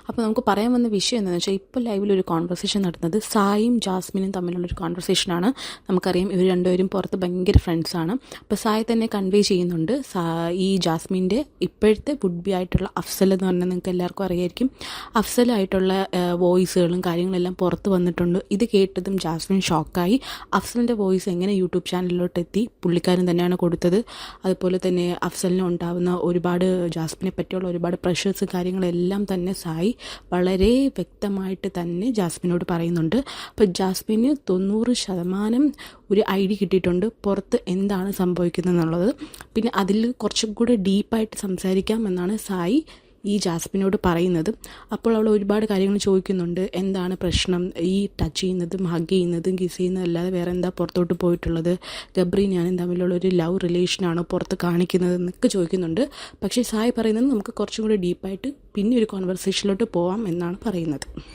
അപ്പോൾ നമുക്ക് പറയാൻ വന്ന വിഷയം എന്താണെന്ന് വെച്ചാൽ ഇപ്പോൾ ലൈവിലൊരു കോൺവെർസേഷൻ നടന്നത് സായും ജാസ്മിനും തമ്മിലുള്ളൊരു കോൺവെർസേഷനാണ്. നമുക്കറിയാം ഇവർ രണ്ടുപേരും പുറത്ത് ഭയങ്കര ഫ്രണ്ട്സാണ്. അപ്പോൾ സായ് തന്നെ കൺവേ ചെയ്യുന്നുണ്ട് ഈ ജാസ്മിൻ്റെ ഇപ്പോഴത്തെ വുഡ് ബി ആയിട്ടുള്ള അഫ്സൽ എന്ന് പറഞ്ഞാൽ നിങ്ങൾക്ക് എല്ലാവർക്കും അറിയായിരിക്കും. അഫ്സലായിട്ടുള്ള വോയിസുകളും കാര്യങ്ങളെല്ലാം പുറത്ത് വന്നിട്ടുണ്ട്. ഇത് കേട്ടതും ജാസ്മിൻ ഷോക്കായി. അഫ്സലിൻ്റെ വോയിസ് എങ്ങനെ യൂട്യൂബ് ചാനലിലോട്ട് എത്തി, പുള്ളിക്കാരൻ തന്നെയാണ് കൊടുത്തത്. അതുപോലെ തന്നെ അഫ്സലിന് ഉണ്ടാകുന്ന ഒരുപാട് ജാസ്മിനെ പറ്റിയുള്ള ഒരുപാട് പ്രഷേഴ്സ് കാര്യങ്ങളെല്ലാം തന്നെ സായി വളരെ വ്യക്തമായിട്ട് തന്നെ ജാസ്മിനോട് പറയുന്നുണ്ട്. അപ്പോൾ ജാസ്മിന് 90% ഒരു ഐഡിയ കിട്ടിയിട്ടുണ്ട് പുറത്ത് എന്താണ് സംഭവിക്കുന്നത് എന്നുള്ളത്. പിന്നെ അതിൽ കുറച്ചും കൂടെ ഡീപ്പായിട്ട് സംസാരിക്കാമെന്നാണ് സായി ഈ ജാസ്മിനോട് പറയുന്നത്. അപ്പോൾ അവൾ ഒരുപാട് കാര്യങ്ങൾ ചോദിക്കുന്നുണ്ട്. എന്താണ് പ്രശ്നം, ഈ ടച്ച് ചെയ്യുന്നതും ഹഗ് ചെയ്യുന്നതും കിസ് ചെയ്യുന്നതും അല്ലാതെ വേറെ എന്താ പുറത്തോട്ട് പോയിട്ടുള്ളത്, ഗബ്രി ഞാനും തമ്മിലുള്ള ഒരു ലവ് റിലേഷനാണോ പുറത്ത് കാണിക്കുന്നത് എന്നൊക്കെ ചോദിക്കുന്നുണ്ട്. പക്ഷേ സായി പറയുന്നത് നമുക്ക് കുറച്ചും കൂടി ഡീപ്പായിട്ട് പിന്നെ ഒരു കോൺവെർസേഷനിലോട്ട് പോവാം എന്നാണ് പറയുന്നത്.